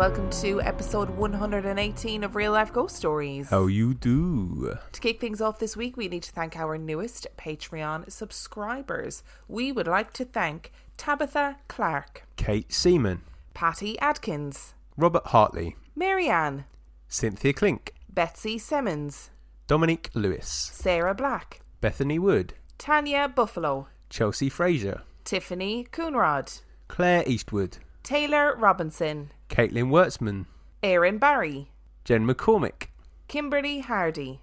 welcome to episode 118 of Real Life Ghost Stories. How you do? To kick things off this week, we need to thank our newest Patreon subscribers. We would like to thank Tabitha Clark, Kate Seaman, Patty Adkins, Robert Hartley, Marianne, Cynthia Klink, Betsy Simmons, Dominique Lewis, Sarah Black, Bethany Wood, Tanya Buffalo, Chelsea Fraser, Tiffany Coonrod, Claire Eastwood, Taylor Robinson, Caitlin Wertzman, Erin Barry, Jen McCormick, Kimberly Hardy,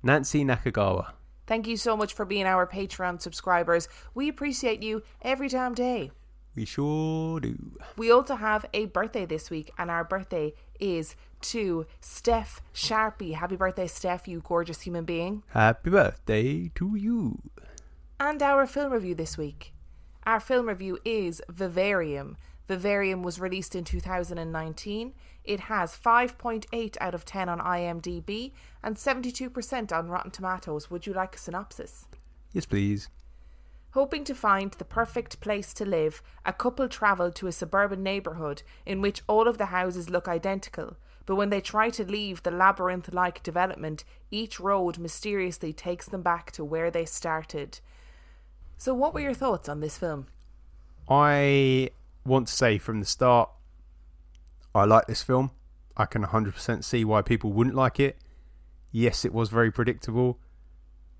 Nancy Nakagawa. Thank you so much for being our Patreon subscribers. We appreciate you every damn day. We sure do. We also have a birthday this week, and our birthday is to Steph Sharpie. Happy birthday, Steph, you gorgeous human being. Happy birthday to you. And our film review this week. Our film review is Vivarium. Vivarium was released in 2019. It has 5.8 out of 10 on IMDb and 72% on Rotten Tomatoes. Would you like a synopsis? Yes, please. Hoping to find the perfect place to live, a couple travel to a suburban neighbourhood in which all of the houses look identical. But when they try to leave the labyrinth-like development, each road mysteriously takes them back to where they started. So what were your thoughts on this film? I want to say from the start, I like this film. I can 100% see why people wouldn't like it. Yes, it was very predictable,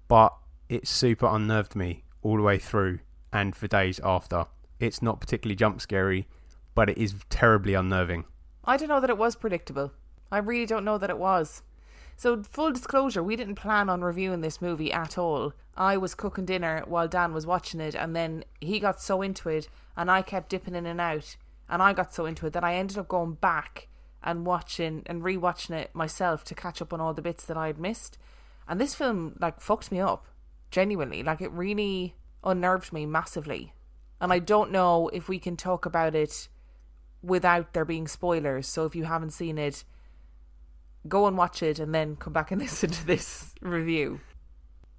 but it super unnerved me all the way through and for days after. It's not particularly jump scary, but it is terribly unnerving. I don't know that it was predictable. I really don't know that it was. So, full disclosure, we didn't plan on reviewing this movie at all. I was cooking dinner while Dan was watching it, and then he got so into it, and I kept dipping in and out, and I got so into it that I ended up going back and watching and rewatching it myself to catch up on all the bits that I had missed. And this film, fucked me up. Genuinely. It really unnerved me massively. And I don't know if we can talk about it without there being spoilers. So if you haven't seen it, go and watch it and then come back and listen to this review.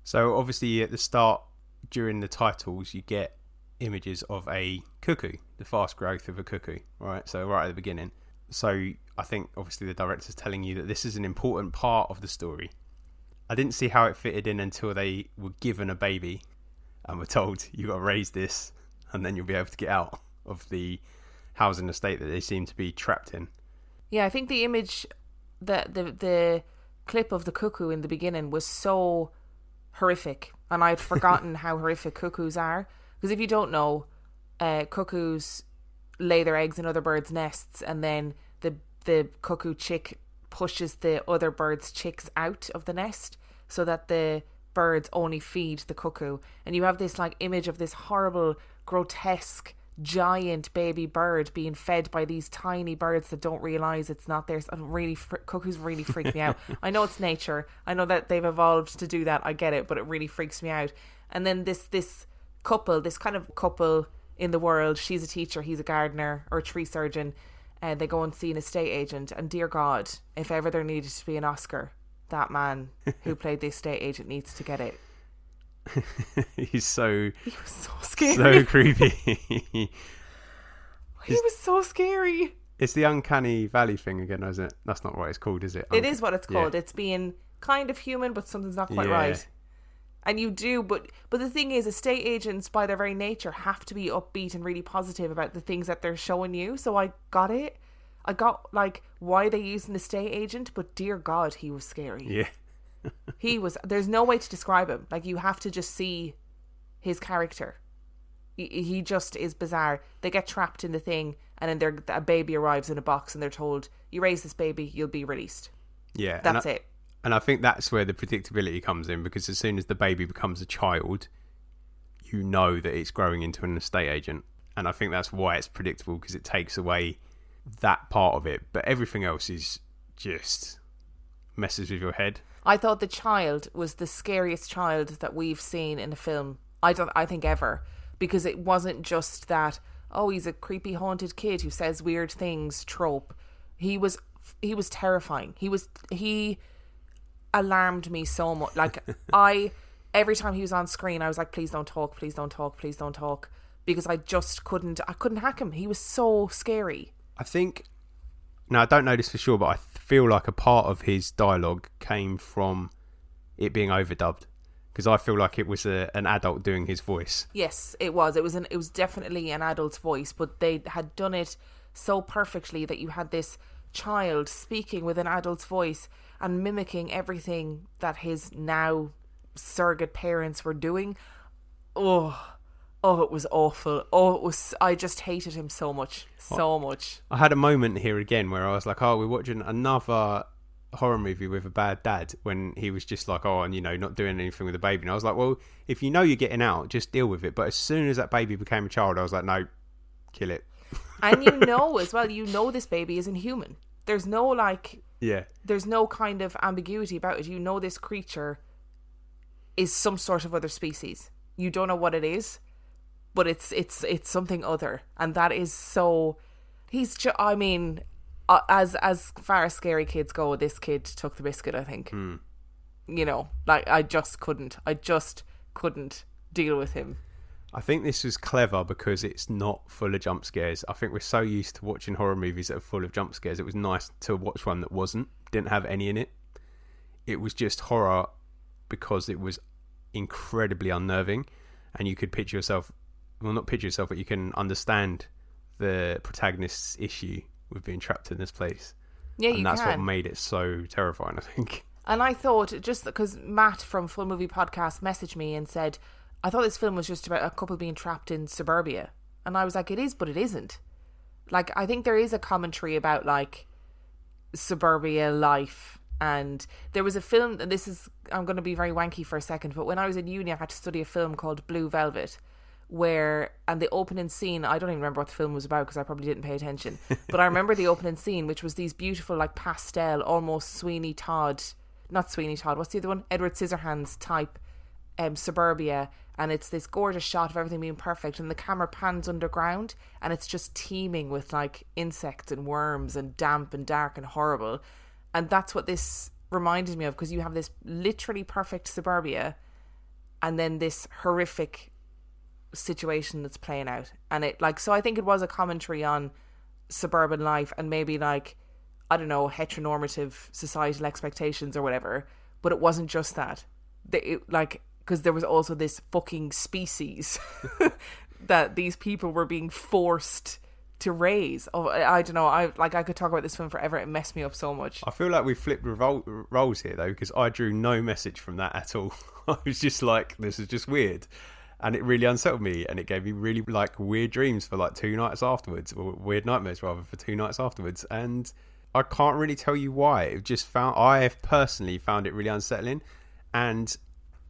So obviously at the start, during the titles, you get images of a cuckoo, the fast growth of a cuckoo, right? So right at the beginning. So I think obviously the director's telling you that this is an important part of the story. I didn't see how it fitted in until they were given a baby and were told, you got to raise this and then you'll be able to get out of the housing estate that they seem to be trapped in. Yeah, I think the image, the clip of the cuckoo in the beginning was so horrific, and I'd forgotten how horrific cuckoos are. Because if you don't know, cuckoos lay their eggs in other birds' nests, and then the cuckoo chick pushes the other bird's chicks out of the nest so that the birds only feed the cuckoo. And you have this image of this horrible, grotesque, giant baby bird being fed by these tiny birds that don't realise it's not theirs. Cuckoos really freak me out. I know it's nature. I know that they've evolved to do that. I get it, but it really freaks me out. And then this couple, this kind of couple in the world, she's a teacher, he's a gardener or a tree surgeon, and they go and see an estate agent, and dear God, if ever there needed to be an Oscar, that man who played the estate agent needs to get it. He was so scary. So creepy. He was so scary. It's the uncanny valley thing again, isn't it? That's not what it's called, is it? It is what it's called. Yeah. It's being kind of human, but something's not quite right. And you do, but the thing is, estate agents by their very nature have to be upbeat and really positive about the things that they're showing you. So I got it. I got why they use an estate agent, but dear God, he was scary. Yeah. He was. There's no way to describe him. You have to just see his character. He just is bizarre. They get trapped in the thing, and then a baby arrives in a box, and they're told, "You raise this baby, you'll be released." Yeah, that's it. And I think that's where the predictability comes in, because as soon as the baby becomes a child, you know that it's growing into an estate agent. And I think that's why it's predictable, because it takes away that part of it. But everything else is just messes with your head. I thought the child was the scariest child that we've seen in a film. I think ever. Because it wasn't just that, oh, he's a creepy haunted kid who says weird things trope. He was terrifying. He alarmed me so much. Every time he was on screen, I was like, please don't talk, please don't talk, please don't talk. Because I couldn't hack him. He was so scary. I think Now, I don't know this for sure, but I feel like a part of his dialogue came from it being overdubbed. Because I feel like it was an adult doing his voice. Yes, it was. It was definitely an adult's voice, but they had done it so perfectly that you had this child speaking with an adult's voice and mimicking everything that his now surrogate parents were doing. Oh, it was awful. I just hated him so much. Much. I had a moment here again where I was like, oh, we're watching another horror movie with a bad dad, when he was just like, oh, and not doing anything with the baby. And I was like, well, if you know you're getting out, just deal with it. But as soon as that baby became a child, I was like, no, kill it. And as well, this baby isn't human. There's no there's no kind of ambiguity about it. This creature is some sort of other species. You don't know what it is, but it's something other, and that is so. As far as scary kids go, this kid took the biscuit, I think. I just couldn't deal with him. I think this was clever because it's not full of jump scares. I think we're so used to watching horror movies that are full of jump scares. It was nice to watch one that didn't have any in it. It was just horror because it was incredibly unnerving, and you could picture yourself, well, not picture yourself, but you can understand the protagonist's issue with being trapped in this place. Yeah, and that's what made it so terrifying, I think. And I thought, just because Matt from Full Movie Podcast messaged me and said, I thought this film was just about a couple being trapped in suburbia. And I was like, it is, but it isn't. Like, I think there is a commentary about, like, suburbia life. And there was a film, and I'm going to be very wanky for a second, but when I was in uni, I had to study a film called Blue Velvet, and the opening scene, I don't even remember what the film was about because I probably didn't pay attention, but I remember the opening scene, which was these beautiful, like, pastel, almost not Sweeney Todd, what's the other one? Edward Scissorhands type suburbia, and it's this gorgeous shot of everything being perfect, and the camera pans underground, and it's just teeming with, like, insects and worms and damp and dark and horrible. And that's what this reminded me of, because you have this literally perfect suburbia and then this horrific situation that's playing out. And so I think it was a commentary on suburban life and maybe, like, I don't know, heteronormative societal expectations or whatever, but it wasn't just that. Because there was also this fucking species that these people were being forced to raise. I don't know. I could talk about this film forever. It messed me up so much. I feel like we flipped roles here, though, because I drew no message from that at all. I was just like, this is just weird. And it really unsettled me, and it gave me really, like, weird dreams for, like, 2 nights afterwards, or weird nightmares, rather, for 2 nights afterwards. And I can't really tell you why. I have personally found it really unsettling. And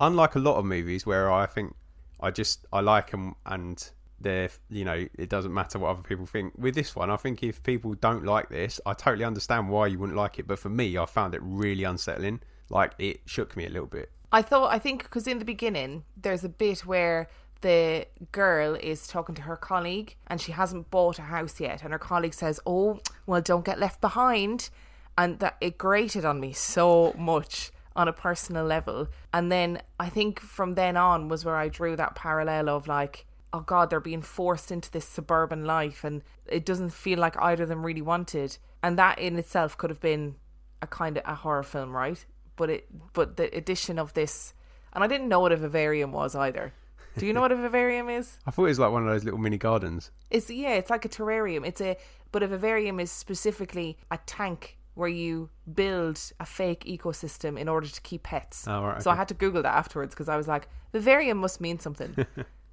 unlike a lot of movies where I think I like them and they're, it doesn't matter what other people think, with this one, I think if people don't like this, I totally understand why you wouldn't like it. But for me, I found it really unsettling. Like, it shook me a little bit. I think because in the beginning there's a bit where the girl is talking to her colleague and she hasn't bought a house yet, and her colleague says, oh, well, don't get left behind, and that it grated on me so much on a personal level. And then I think from then on was where I drew that parallel of, like, oh god, they're being forced into this suburban life and it doesn't feel like either of them really wanted, and that in itself could have been a kind of a horror film, right? But the addition of this, and I didn't know what a vivarium was either. Do you know what a vivarium is? I thought it was like one of those little mini gardens. It's like a terrarium. But a vivarium is specifically a tank where you build a fake ecosystem in order to keep pets. Oh, right, okay. So I had to Google that afterwards because I was like, vivarium must mean something.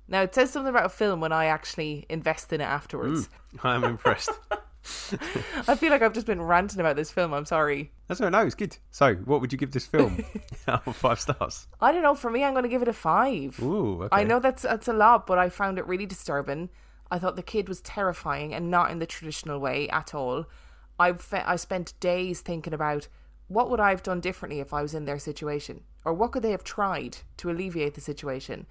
Now, it says something about a film when I actually invest in it afterwards. I am impressed. I feel like I've just been ranting about this film. I'm sorry. That's all right. No, it's good. So, what would you give this film out of 5 stars? I don't know. For me, I'm going to give it a 5. Ooh, okay. I know that's a lot, but I found it really disturbing. I thought the kid was terrifying and not in the traditional way at all. I spent days thinking about what would I have done differently if I was in their situation, or what could they have tried to alleviate the situation.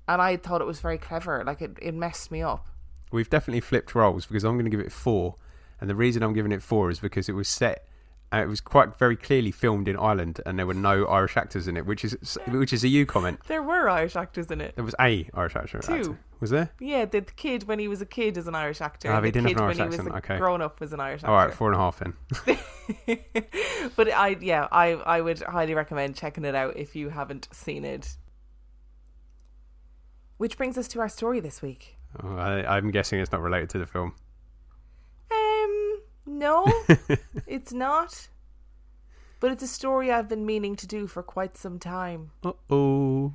And I thought it was very clever. Like, it messed me up. We've definitely flipped roles, because I'm going to give it 4. And the reason I'm giving it 4 is because it was set And it was quite very clearly filmed in Ireland, and there were no Irish actors in it, which is a you comment. There were Irish actors in it. There was a Irish actor. Two. Was there? Yeah, the kid when he was a kid is an Irish actor. Ah, but he the didn't kid have an Irish when accent. he was Okay. grown up was an Irish actor. All right, 4.5 then. But I would highly recommend checking it out if you haven't seen it. Which brings us to our story this week. Oh, I'm guessing it's not related to the film. No, it's not. But it's a story I've been meaning to do for quite some time. Uh-oh.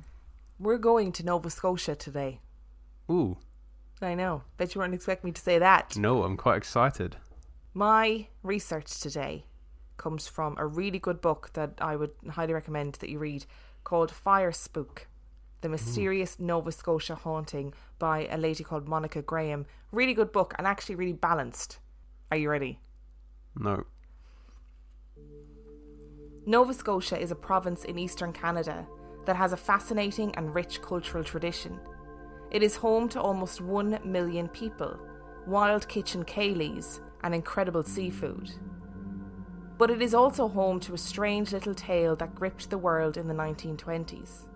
We're going to Nova Scotia today. Ooh. I know. Bet you weren't expecting me to say that. No, I'm quite excited. My research today comes from a really good book that I would highly recommend that you read called Fire Spook: The Mysterious Nova Scotia Haunting by a lady called Monica Graham. Really good book and actually really balanced. Are you ready? No. Nova Scotia is a province in eastern Canada that has a fascinating and rich cultural tradition. It is home to almost 1 million people, wild kitchen ceilidhs, and incredible seafood. But it is also home to a strange little tale that gripped the world in the 1920s.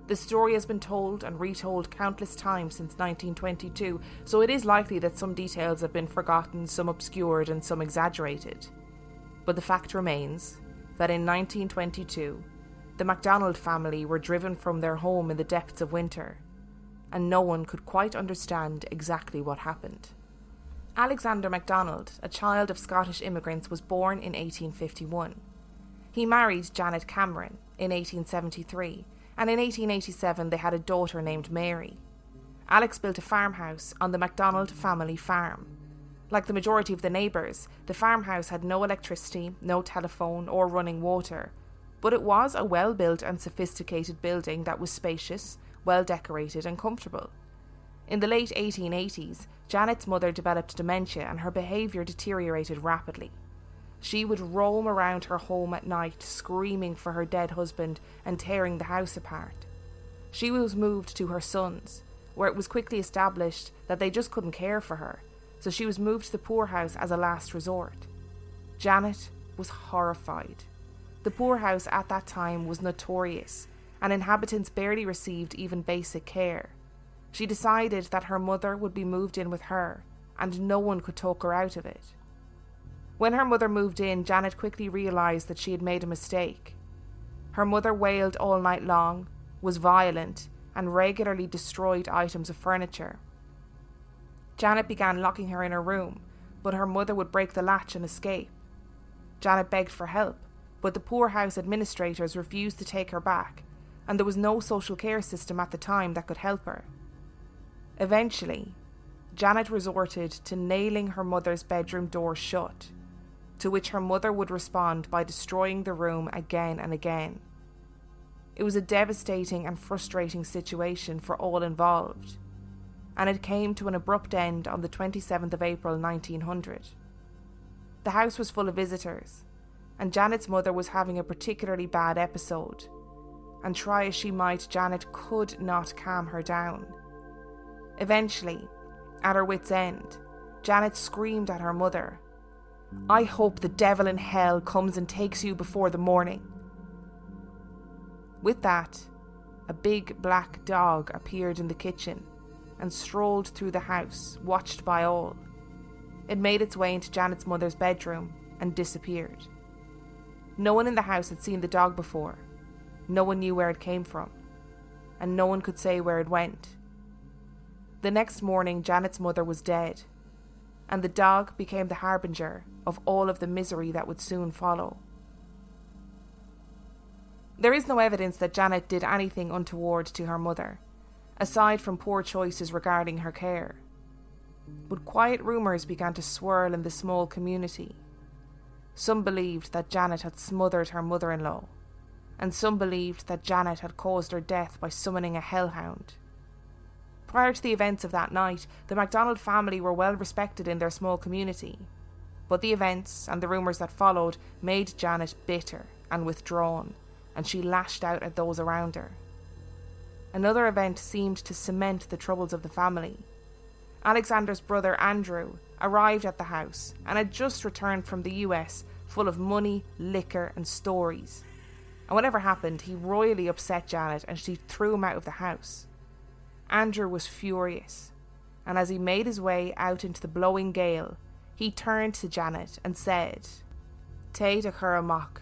The story has been told and retold countless times since 1922, so it is likely that some details have been forgotten, some obscured, and some exaggerated. But the fact remains that in 1922, the MacDonald family were driven from their home in the depths of winter, and no one could quite understand exactly what happened. Alexander MacDonald, a child of Scottish immigrants, was born in 1851. He married Janet Cameron in 1873, and in 1887 they had a daughter named Mary. Alex built a farmhouse on the MacDonald family farm. Like the majority of the neighbours, the farmhouse had no electricity, no telephone or running water, but it was a well-built and sophisticated building that was spacious, well-decorated and comfortable. In the late 1880s, Janet's mother developed dementia and her behaviour deteriorated rapidly. She would roam around her home at night, screaming for her dead husband and tearing the house apart. She was moved to her sons, where it was quickly established that they just couldn't care for her, so she was moved to the poorhouse as a last resort. Janet was horrified. The poorhouse at that time was notorious, and inhabitants barely received even basic care. She decided that her mother would be moved in with her, and no one could talk her out of it. When her mother moved in, Janet quickly realised that she had made a mistake. Her mother wailed all night long, was violent, and regularly destroyed items of furniture. Janet began locking her in her room, but her mother would break the latch and escape. Janet begged for help, but the poorhouse administrators refused to take her back, and there was no social care system at the time that could help her. Eventually, Janet resorted to nailing her mother's bedroom door shut, to which her mother would respond by destroying the room again and again. It was a devastating and frustrating situation for all involved, and it came to an abrupt end on the 27th of April 1900. The house was full of visitors, and Janet's mother was having a particularly bad episode, and try as she might, Janet could not calm her down. Eventually, at her wit's end, Janet screamed at her mother, "I hope the devil in hell comes and takes you before the morning." With that, a big black dog appeared in the kitchen and strolled through the house, watched by all. It made its way into Janet's mother's bedroom and disappeared. No one in the house had seen the dog before. No one knew where it came from, and no one could say where it went. The next morning, Janet's mother was dead, and the dog became the harbinger of all of the misery that would soon follow. There is no evidence that Janet did anything untoward to her mother, aside from poor choices regarding her care. But quiet rumours began to swirl in the small community. Some believed that Janet had smothered her mother-in-law, and some believed that Janet had caused her death by summoning a hellhound. Prior to the events of that night, the MacDonald family were well respected in their small community, but the events and the rumours that followed made Janet bitter and withdrawn, and she lashed out at those around her. Another event seemed to cement the troubles of the family. Alexander's brother Andrew arrived at the house and had just returned from the US full of money, liquor and stories. And whatever happened, he royally upset Janet and she threw him out of the house. Andrew was furious, and as he made his way out into the blowing gale, he turned to Janet and said, Té a chur amach,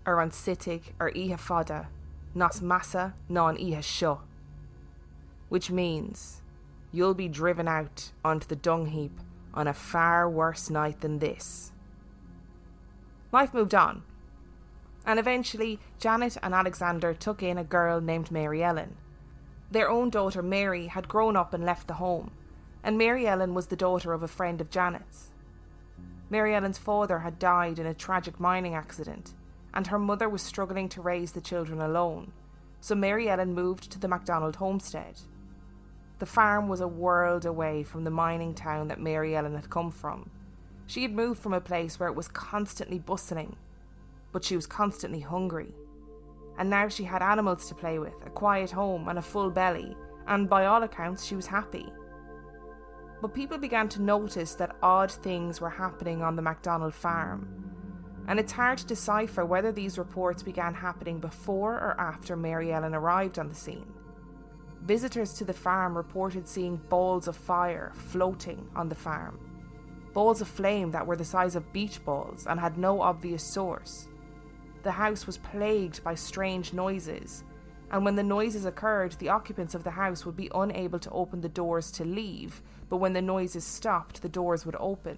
ar an sitig ar ihe fada, nas massa non ihe sho. Which means, you'll be driven out onto the dung heap on a far worse night than this. Life moved on, and eventually Janet and Alexander took in a girl named Mary Ellen. Their own daughter Mary had grown up and left the home, and Mary Ellen was the daughter of a friend of Janet's. Mary Ellen's father had died in a tragic mining accident, and her mother was struggling to raise the children alone, so Mary Ellen moved to the MacDonald homestead. The farm was a world away from the mining town that Mary Ellen had come from. She had moved from a place where it was constantly bustling, but she was constantly hungry. And now she had animals to play with, a quiet home and a full belly, and by all accounts she was happy. But people began to notice that odd things were happening on the MacDonald farm, and it's hard to decipher whether these reports began happening before or after Mary Ellen arrived on the scene. Visitors to the farm reported seeing balls of fire floating on the farm. Balls of flame that were the size of beach balls and had no obvious source. The house was plagued by strange noises, and when the noises occurred, the occupants of the house would be unable to open the doors to leave, but when the noises stopped, the doors would open.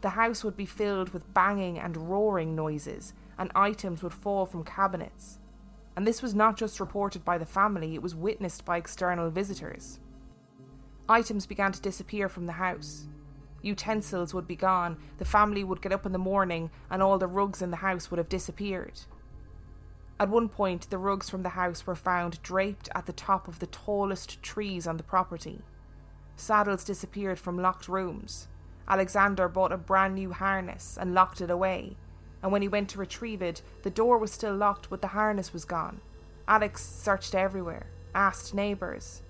The house would be filled with banging and roaring noises, and items would fall from cabinets. And this was not just reported by the family, it was witnessed by external visitors. Items began to disappear from the house. Utensils would be gone, the family would get up in the morning, and all the rugs in the house would have disappeared. At one point, the rugs from the house were found draped at the top of the tallest trees on the property. Saddles disappeared from locked rooms. Alexander bought a brand new harness and locked it away, and when he went to retrieve it, the door was still locked but the harness was gone. Alex searched everywhere, asked neighbours,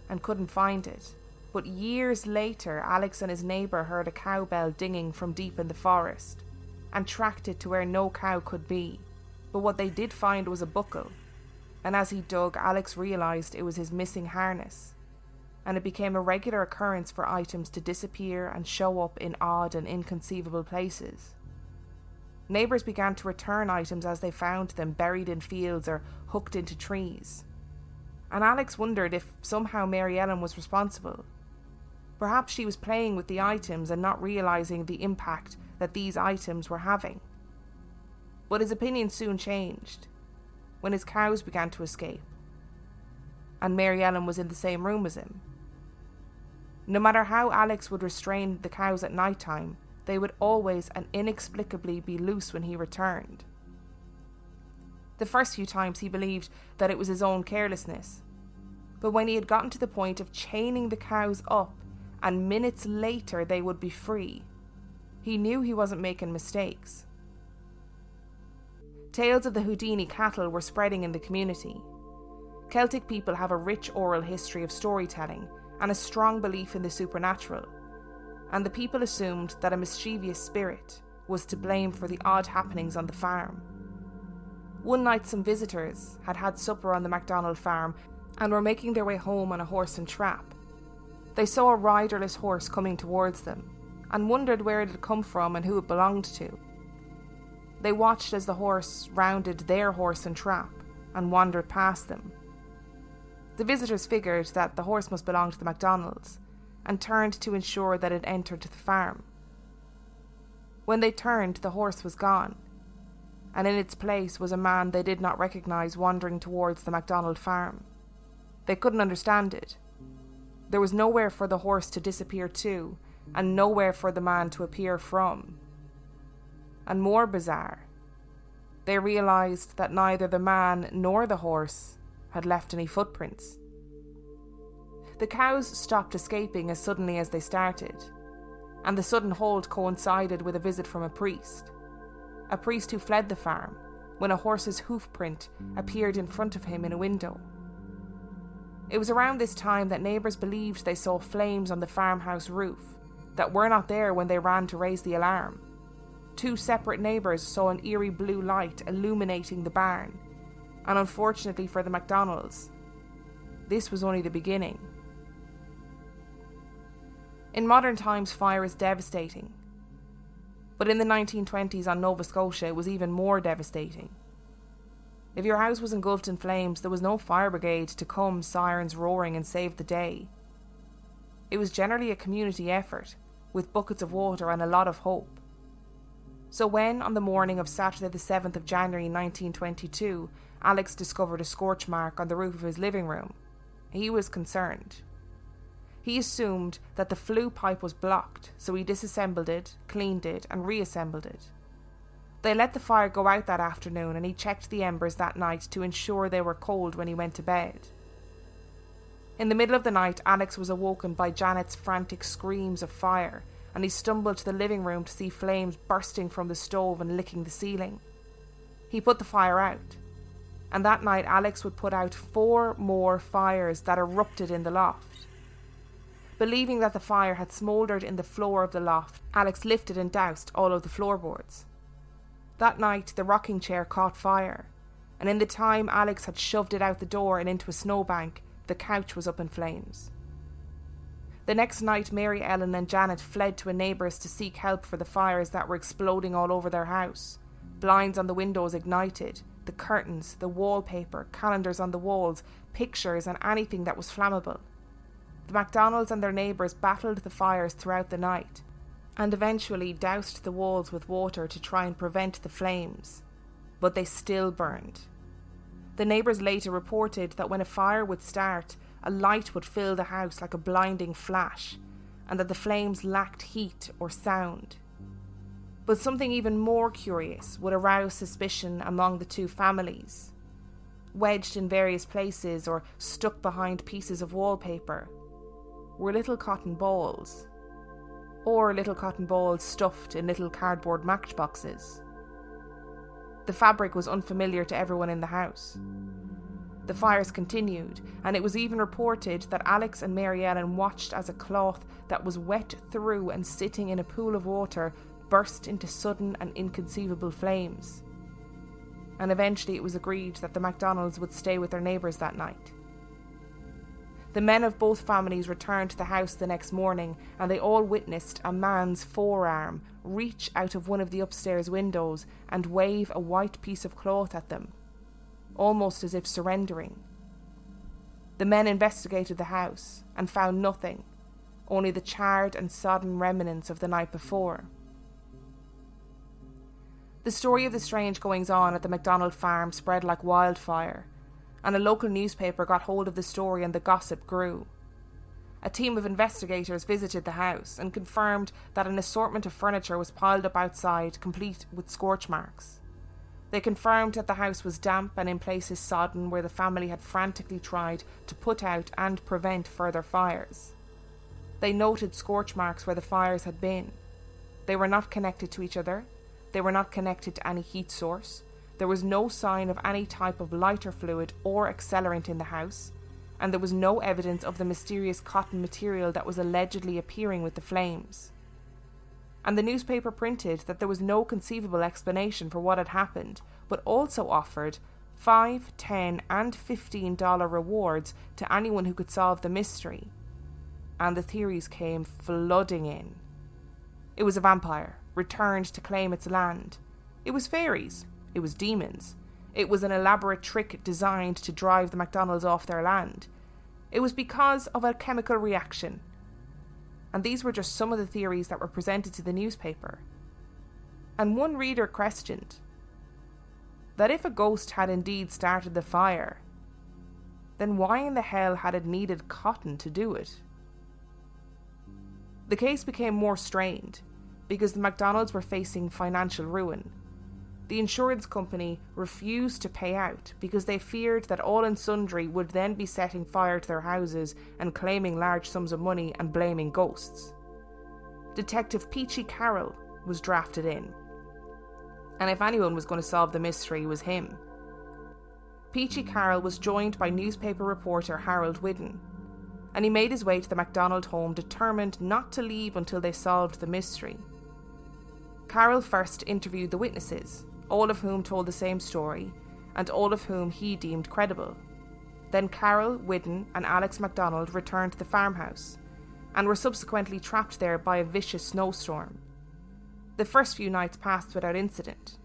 and couldn't find it. But years later, Alex and his neighbour heard a cowbell dinging from deep in the forest, and tracked it to where no cow could be. But what they did find was a buckle, and as he dug, Alex realised it was his missing harness, and it became a regular occurrence for items to disappear and show up in odd and inconceivable places. Neighbours began to return items as they found them buried in fields or hooked into trees. And Alex wondered if somehow Mary Ellen was responsible. Perhaps she was playing with the items and not realising the impact that these items were having. But his opinion soon changed when his cows began to escape, and Mary Ellen was in the same room as him. No matter how Alex would restrain the cows at night time, they would always and inexplicably be loose when he returned. The first few times he believed that it was his own carelessness, but when he had gotten to the point of chaining the cows up and minutes later they would be free, he knew he wasn't making mistakes. Tales of the Houdini cattle were spreading in the community. Celtic people have a rich oral history of storytelling and a strong belief in the supernatural, and the people assumed that a mischievous spirit was to blame for the odd happenings on the farm. One night some visitors had had supper on the MacDonald farm and were making their way home on a horse and trap. They saw a riderless horse coming towards them and wondered where it had come from and who it belonged to. They watched as the horse rounded their horse and trap and wandered past them. The visitors figured that the horse must belong to the MacDonalds and turned to ensure that it entered the farm. When they turned, the horse was gone, and in its place was a man they did not recognise wandering towards the MacDonald farm. They couldn't understand it. There was nowhere for the horse to disappear to, and nowhere for the man to appear from. And more bizarre, they realised that neither the man nor the horse had left any footprints. The cows stopped escaping as suddenly as they started, and the sudden halt coincided with a visit from a priest who fled the farm when a horse's hoof print appeared in front of him in a window. It was around this time that neighbours believed they saw flames on the farmhouse roof that were not there when they ran to raise the alarm. 2 separate neighbours saw an eerie blue light illuminating the barn, and unfortunately for the MacDonalds, this was only the beginning. In modern times, fire is devastating, but in the 1920s on Nova Scotia it was even more devastating. If your house was engulfed in flames, there was no fire brigade to come, sirens roaring, and save the day. It was generally a community effort, with buckets of water and a lot of hope. So when, on the morning of Saturday the 7th of January 1922, Alex discovered a scorch mark on the roof of his living room, he was concerned. He assumed that the flue pipe was blocked, so he disassembled it, cleaned it, and reassembled it. They let the fire go out that afternoon, and he checked the embers that night to ensure they were cold when he went to bed. In the middle of the night, Alex was awoken by Janet's frantic screams of fire, and he stumbled to the living room to see flames bursting from the stove and licking the ceiling. He put the fire out, and that night Alex would put out 4 more fires that erupted in the loft. Believing that the fire had smouldered in the floor of the loft, Alex lifted and doused all of the floorboards. That night, the rocking chair caught fire, and in the time Alex had shoved it out the door and into a snowbank, the couch was up in flames. The next night, Mary Ellen and Janet fled to a neighbour's to seek help for the fires that were exploding all over their house. Blinds on the windows ignited, the curtains, the wallpaper, calendars on the walls, pictures, and anything that was flammable. The MacDonalds and their neighbours battled the fires throughout the night, and eventually doused the walls with water to try and prevent the flames, but they still burned. The neighbours later reported that when a fire would start, a light would fill the house like a blinding flash, and that the flames lacked heat or sound. But something even more curious would arouse suspicion among the 2 families. Wedged in various places or stuck behind pieces of wallpaper were little cotton balls, or little cotton balls stuffed in little cardboard matchboxes. The fabric was unfamiliar to everyone in the house. The fires continued, and it was even reported that Alex and Mary Ellen watched as a cloth that was wet through and sitting in a pool of water burst into sudden and inconceivable flames. And eventually it was agreed that the MacDonalds would stay with their neighbours that night. The men of both families returned to the house the next morning, and they all witnessed a man's forearm reach out of one of the upstairs windows and wave a white piece of cloth at them, almost as if surrendering. The men investigated the house and found nothing, only the charred and sodden remnants of the night before. The story of the strange goings-on at the MacDonald farm spread like wildfire, and a local newspaper got hold of the story and the gossip grew. A team of investigators visited the house and confirmed that an assortment of furniture was piled up outside, complete with scorch marks. They confirmed that the house was damp and in places sodden, where the family had frantically tried to put out and prevent further fires. They noted scorch marks where the fires had been. They were not connected to each other. They were not connected to any heat source. There was no sign of any type of lighter fluid or accelerant in the house, and there was no evidence of the mysterious cotton material that was allegedly appearing with the flames. And the newspaper printed that there was no conceivable explanation for what had happened, but also offered $5, $10, and $15 rewards to anyone who could solve the mystery. And the theories came flooding in. It was a vampire, returned to claim its land. It was fairies. It was demons. It was an elaborate trick designed to drive the MacDonalds off their land. It was because of a chemical reaction. And these were just some of the theories that were presented to the newspaper. And one reader questioned that if a ghost had indeed started the fire, then why in the hell had it needed cotton to do it? The case became more strained because the MacDonalds were facing financial ruin. The insurance company refused to pay out because they feared that all and sundry would then be setting fire to their houses and claiming large sums of money and blaming ghosts. Detective Peachy Carroll was drafted in, and if anyone was going to solve the mystery, it was him. Peachy Carroll was joined by newspaper reporter Harold Whidden, and he made his way to the MacDonald home determined not to leave until they solved the mystery. Carol first interviewed the witnesses, all of whom told the same story, and all of whom he deemed credible. Then Carol, Whidden, and Alex MacDonald returned to the farmhouse, and were subsequently trapped there by a vicious snowstorm. The first few nights passed without incident.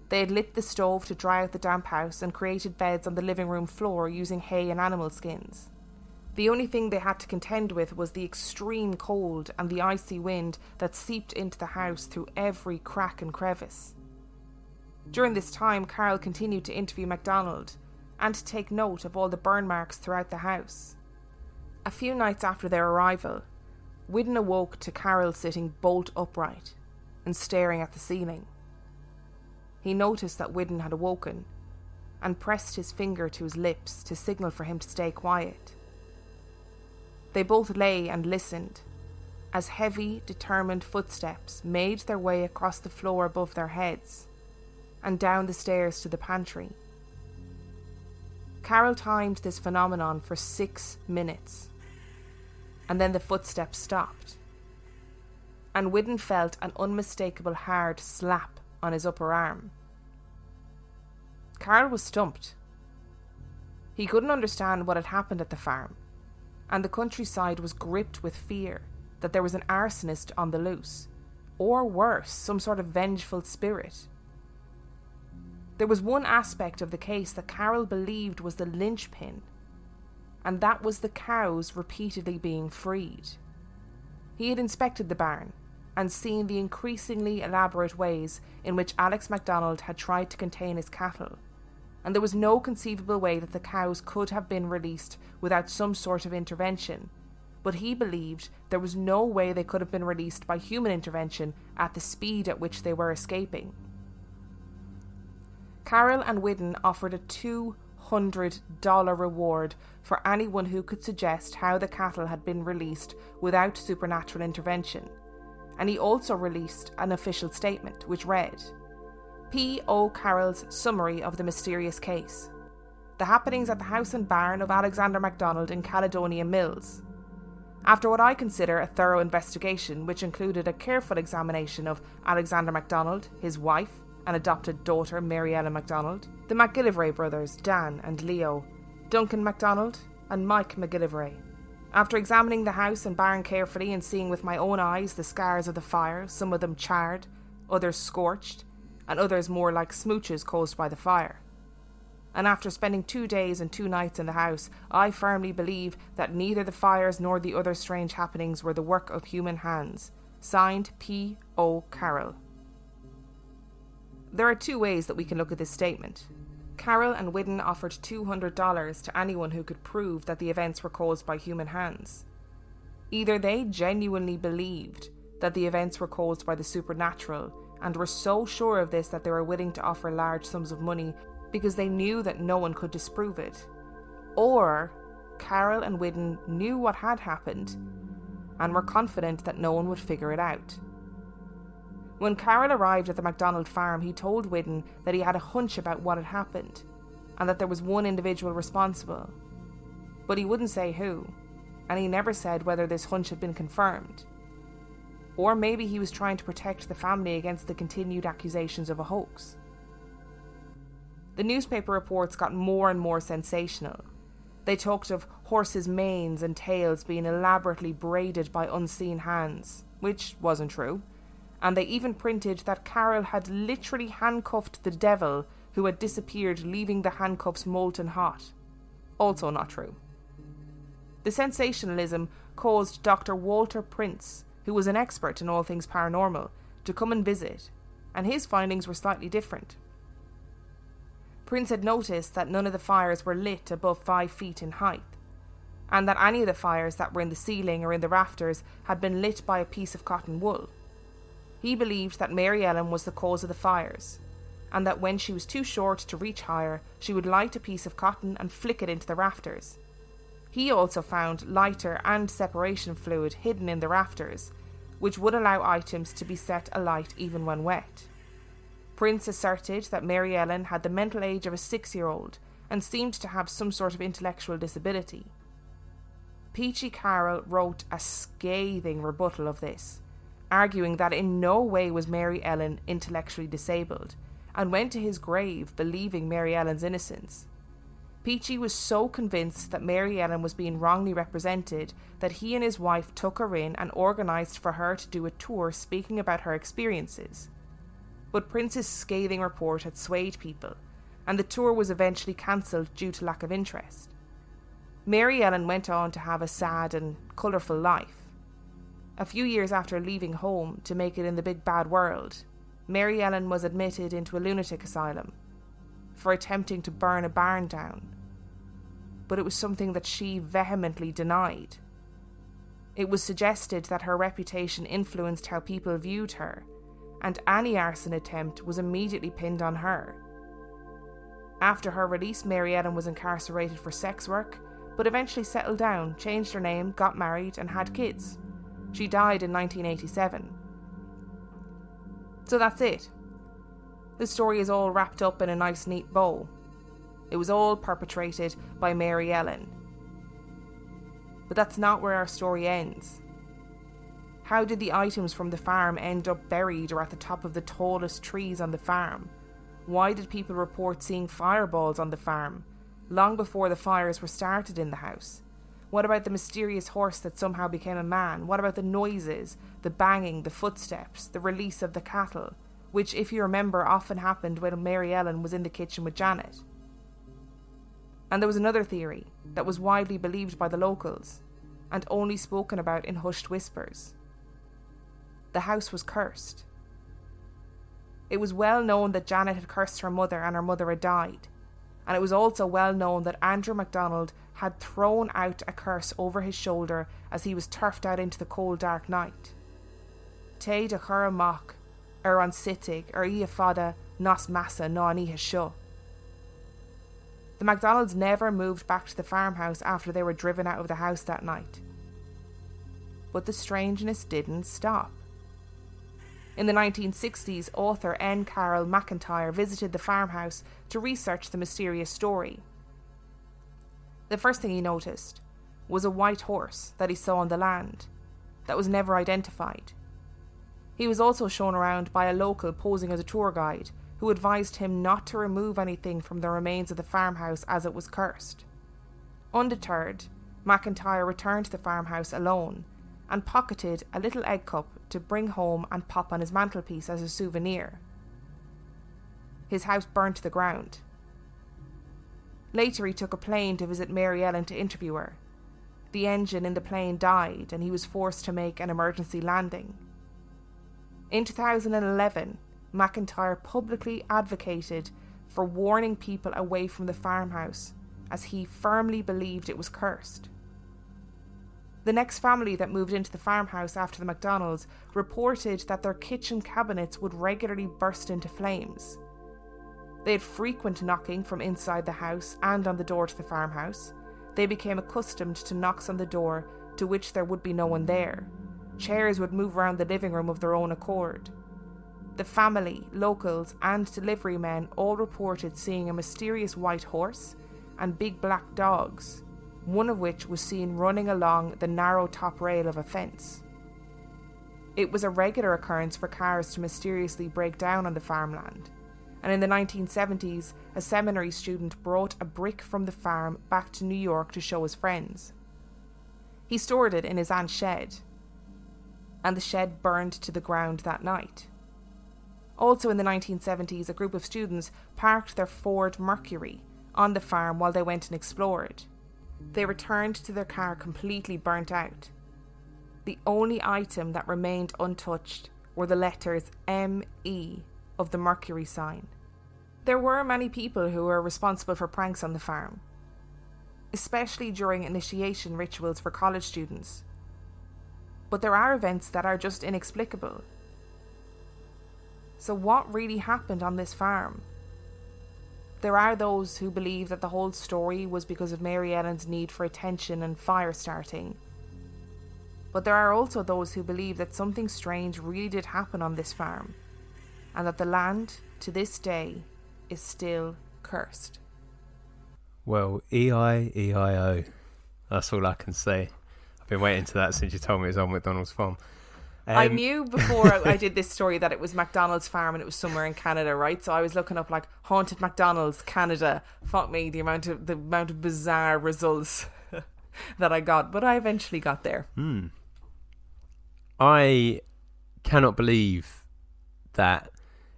They had lit the stove to dry out the damp house and created beds on the living room floor using hay and animal skins. The only thing they had to contend with was the extreme cold and the icy wind that seeped into the house through every crack and crevice. During this time, Carol continued to interview MacDonald and to take note of all the burn marks throughout the house. A few nights after their arrival, Whidden awoke to Carol sitting bolt upright and staring at the ceiling. He noticed that Whidden had awoken and pressed his finger to his lips to signal for him to stay quiet. They both lay and listened as heavy, determined footsteps made their way across the floor above their heads and down the stairs to the pantry. Carol timed this phenomenon for 6 minutes, and then the footsteps stopped, and Whidden felt an unmistakable hard slap on his upper arm. Carol was stumped. He couldn't understand what had happened at the farm, and the countryside was gripped with fear that there was an arsonist on the loose, or worse, some sort of vengeful spirit. There was one aspect of the case that Carol believed was the linchpin, and that was the cows repeatedly being freed. He had inspected the barn and seen the increasingly elaborate ways in which Alex MacDonald had tried to contain his cattle, and there was no conceivable way that the cows could have been released without some sort of intervention, but he believed there was no way they could have been released by human intervention at the speed at which they were escaping. Carol and Whidden offered a $200 reward for anyone who could suggest how the cattle had been released without supernatural intervention, and he also released an official statement which read, P.O. Carroll's summary of the mysterious case. The happenings at the house and barn of Alexander MacDonald in Caledonia Mills. After what I consider a thorough investigation, which included a careful examination of Alexander MacDonald, his wife, and adopted daughter Mary Ellen MacDonald, the MacGillivray brothers Dan and Leo, Duncan MacDonald and Mike MacGillivray. After examining the house and barn carefully and seeing with my own eyes the scars of the fire, some of them charred, others scorched, and others more like smooches caused by the fire. And after spending 2 days and 2 nights in the house, I firmly believe that neither the fires nor the other strange happenings were the work of human hands. Signed, P.O. Carroll. There are 2 ways that we can look at this statement. Carol and Whidden offered $200 to anyone who could prove that the events were caused by human hands. Either they genuinely believed that the events were caused by the supernatural and were so sure of this that they were willing to offer large sums of money because they knew that no one could disprove it, or Carol and Whidden knew what had happened and were confident that no one would figure it out. When Carol arrived at the MacDonald farm, he told Whidden that he had a hunch about what had happened and that there was one individual responsible. But he wouldn't say who, and he never said whether this hunch had been confirmed. Or maybe he was trying to protect the family against the continued accusations of a hoax. The newspaper reports got more and more sensational. They talked of horses' manes and tails being elaborately braided by unseen hands, which wasn't true. And they even printed that Carol had literally handcuffed the devil who had disappeared, leaving the handcuffs molten hot. Also not true. The sensationalism caused Dr. Walter Prince, who was an expert in all things paranormal, to come and visit, and his findings were slightly different. Prince had noticed that none of the fires were lit above 5 feet in height, and that any of the fires that were in the ceiling or in the rafters had been lit by a piece of cotton wool. He believed that Mary Ellen was the cause of the fires, and that when she was too short to reach higher, she would light a piece of cotton and flick it into the rafters. He also found lighter and separation fluid hidden in the rafters, which would allow items to be set alight even when wet. Prince asserted that Mary Ellen had the mental age of a 6-year-old and seemed to have some sort of intellectual disability. Peachy Carroll wrote a scathing rebuttal of this, arguing that in no way was Mary Ellen intellectually disabled, and went to his grave believing Mary Ellen's innocence. Peachy was so convinced that Mary Ellen was being wrongly represented that he and his wife took her in and organised for her to do a tour speaking about her experiences. But Prince's scathing report had swayed people, and the tour was eventually cancelled due to lack of interest. Mary Ellen went on to have a sad and colourful life. A few years after leaving home to make it in the big bad world, Mary Ellen was admitted into a lunatic asylum for attempting to burn a barn down. But it was something that she vehemently denied. It was suggested that her reputation influenced how people viewed her, and any arson attempt was immediately pinned on her. After her release, Mary Ellen was incarcerated for sex work, but eventually settled down, changed her name, got married, and had kids. She died in 1987. So that's it. The story is all wrapped up in a nice neat bow. It was all perpetrated by Mary Ellen. But that's not where our story ends. How did the items from the farm end up buried or at the top of the tallest trees on the farm? Why did people report seeing fireballs on the farm, long before the fires were started in the house? What about the mysterious horse that somehow became a man? What about the noises, the banging, the footsteps, the release of the cattle, which, if you remember, often happened when Mary Ellen was in the kitchen with Janet? And there was another theory that was widely believed by the locals, and only spoken about in hushed whispers. The house was cursed. It was well known that Janet had cursed her mother and her mother had died. And it was also well known that Andrew MacDonald had thrown out a curse over his shoulder as he was turfed out into the cold dark night. Te de chur amach, an sitig, ia fada, nos massa no an ihe sho. The MacDonalds never moved back to the farmhouse after they were driven out of the house that night. But the strangeness didn't stop. In the 1960s, author N. Carroll McIntyre visited the farmhouse to research the mysterious story. The first thing he noticed was a white horse that he saw on the land that was never identified. He was also shown around by a local posing as a tour guide who advised him not to remove anything from the remains of the farmhouse as it was cursed. Undeterred, McIntyre returned to the farmhouse alone and pocketed a little egg cup to bring home and pop on his mantelpiece as a souvenir. His house burned to the ground. Later he took a plane to visit Mary Ellen to interview her. The engine in the plane died and he was forced to make an emergency landing. In 2011, McIntyre publicly advocated for warning people away from the farmhouse as he firmly believed it was cursed. The next family that moved into the farmhouse after the MacDonalds reported that their kitchen cabinets would regularly burst into flames. They had frequent knocking from inside the house and on the door to the farmhouse. They became accustomed to knocks on the door to which there would be no one there. Chairs would move around the living room of their own accord. The family, locals and delivery men all reported seeing a mysterious white horse and big black dogs, one of which was seen running along the narrow top rail of a fence. It was a regular occurrence for cars to mysteriously break down on the farmland, and in the 1970s, a seminary student brought a brick from the farm back to New York to show his friends. He stored it in his aunt's shed, and the shed burned to the ground that night. Also in the 1970s, a group of students parked their Ford Mercury on the farm while they went and explored. They returned to their car completely burnt out. The only item that remained untouched were the letters M.E. of the Mercury sign. There were many people who were responsible for pranks on the farm, especially during initiation rituals for college students. But there are events that are just inexplicable. So what really happened on this farm? There are those who believe that the whole story was because of Mary Ellen's need for attention and fire starting. But there are also those who believe that something strange really did happen on this farm, and that the land, to this day, is still cursed. Well, E-I-E-I-O. That's all I can say. I've been waiting to that since you told me it was on McDonald's farm. I knew before I did this story that it was McDonald's farm and it was somewhere in Canada, right? So I was looking up like haunted McDonald's Canada. Fuck me, the amount of bizarre results that I got, but I eventually got there. I cannot believe that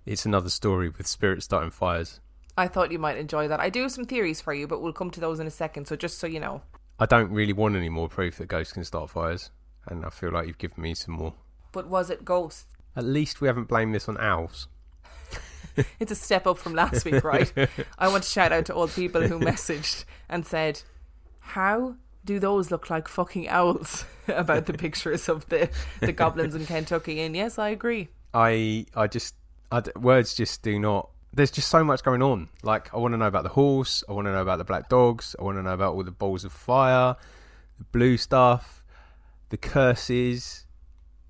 it's another story with spirits starting fires. I thought you might enjoy that. I do have some theories for you, but we'll come to those in a second. So just so you know, I don't really want any more proof that ghosts can start fires, and I feel like you've given me some more. But was it ghosts? At least we haven't blamed this on owls. It's a step up from last week, right? I want to shout out to all the people who messaged and said, how do those look like fucking owls? About the pictures of the goblins in Kentucky. And yes, I agree. Words just do not... There's just so much going on. Like, I want to know about the horse. I want to know about the black dogs. I want to know about all the balls of fire, the blue stuff, the curses.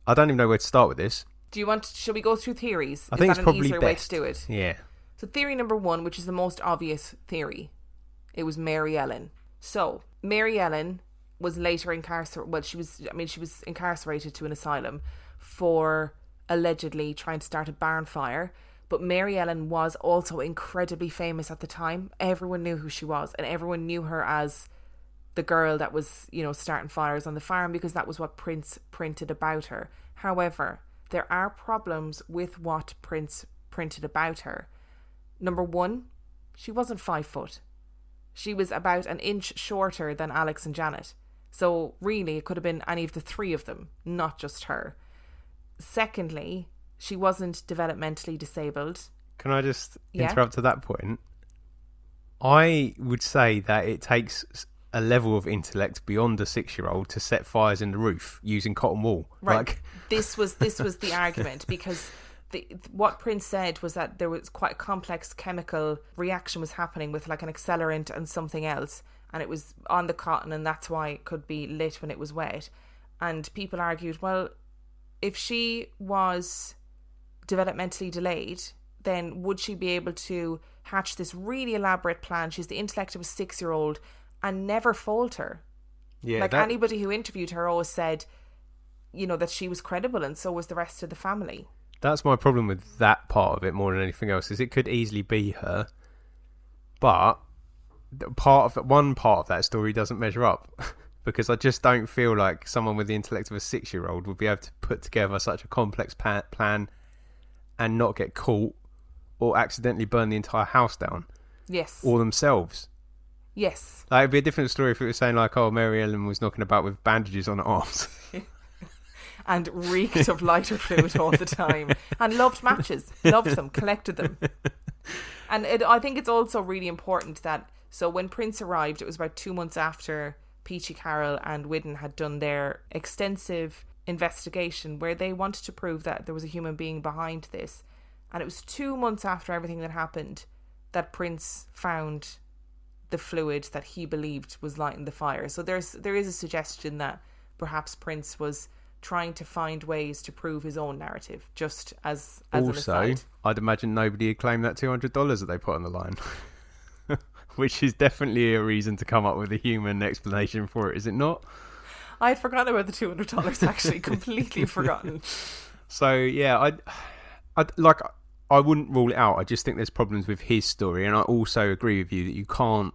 I don't even know where to start with this. Shall we go through theories? I think it's probably an easier best way to do it? Yeah. So theory number 1, which is the most obvious theory, it was Mary Ellen. So Mary Ellen was later incarcerated. Well, she was incarcerated to an asylum for allegedly trying to start a barn fire. But Mary Ellen was also incredibly famous at the time. Everyone knew who she was, and everyone knew her as the girl that was, starting fires on the farm, because that was what Prince printed about her. However, there are problems with what Prince printed about her. Number 1, she wasn't 5 foot. She was about an inch shorter than Alex and Janet. So really, it could have been any of the 3 of them, not just her. Secondly, she wasn't developmentally disabled. Can I just interrupt at that point? I would say that it takes a level of intellect beyond a 6-year-old to set fires in the roof using cotton wool. Right. Like... This was the argument, because what Prince said was that there was quite a complex chemical reaction was happening with like an accelerant and something else, and it was on the cotton, and that's why it could be lit when it was wet. And people argued, well, if she was developmentally delayed, then would she be able to hatch this really elaborate plan? She's the intellect of a 6-year-old and never falter. Yeah, like anybody who interviewed her always said, that she was credible, and so was the rest of the family. That's my problem with that part of it more than anything else, is it could easily be her, but one part of that story doesn't measure up. Because I just don't feel like someone with the intellect of a 6-year-old would be able to put together such a complex plan and not get caught or accidentally burn the entire house down. Yes. Or themselves. Yes. Like, it'd be a different story if it was saying like, oh, Mary Ellen was knocking about with bandages on her arms. And reeked of lighter fluid all the time. And loved matches. Loved them. Collected them. And I think it's also really important that... So when Prince arrived, it was about 2 months after Peachy Carroll and Whidden had done their extensive investigation where they wanted to prove that there was a human being behind this. And it was 2 months after everything that happened that Prince found the fluid that he believed was lighting the fire. So there is a suggestion that perhaps Prince was trying to find ways to prove his own narrative, just as an aside. Also, I'd imagine nobody had claimed that $200 that they put on the line. Which is definitely a reason to come up with a human explanation for it, is it not? I had forgotten about the $200, actually. Completely forgotten. So, yeah, I wouldn't rule it out. I just think there's problems with his story. And I also agree with you that you can't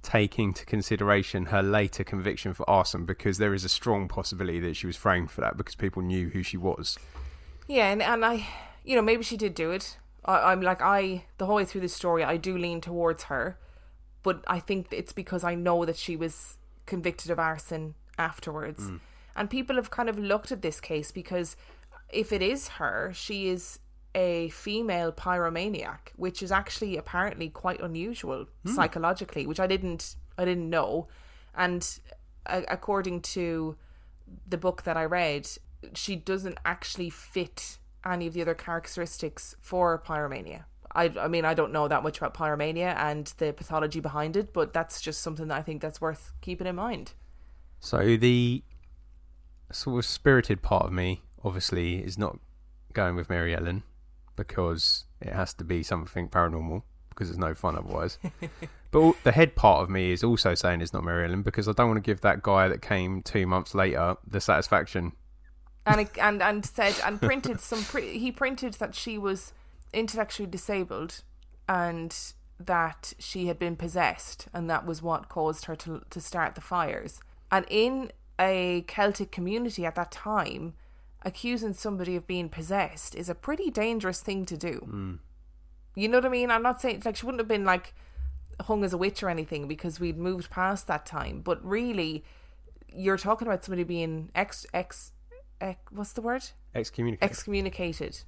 take into consideration her later conviction for arson, because there is a strong possibility that she was framed for that because people knew who she was. Yeah, and I, maybe she did do it. The whole way through this story, I do lean towards her. But I think it's because I know that she was convicted of arson afterwards. And people have kind of looked at this case, because if it is her, she is a female pyromaniac, which is actually apparently quite unusual psychologically, which I didn't know. And according to the book that I read, she doesn't actually fit any of the other characteristics for pyromania. I mean, I don't know that much about pyromania and the pathology behind it, but that's just something that I think that's worth keeping in mind. So the sort of spirited part of me, obviously, is not going with Mary Ellen, because it has to be something paranormal, because it's no fun otherwise. But the head part of me is also saying it's not Mary Ellen, because I don't want to give that guy that came 2 months later the satisfaction. and said and printed he printed that she was intellectually disabled and that she had been possessed, and that was what caused her to start the fires. And in a Celtic community at that time, accusing somebody of being possessed is a pretty dangerous thing to do. You know what I mean? I'm not saying, like, she wouldn't have been, like, hung as a witch or anything because we'd moved past that time. But really, you're talking about somebody being what's the word? Excommunicated.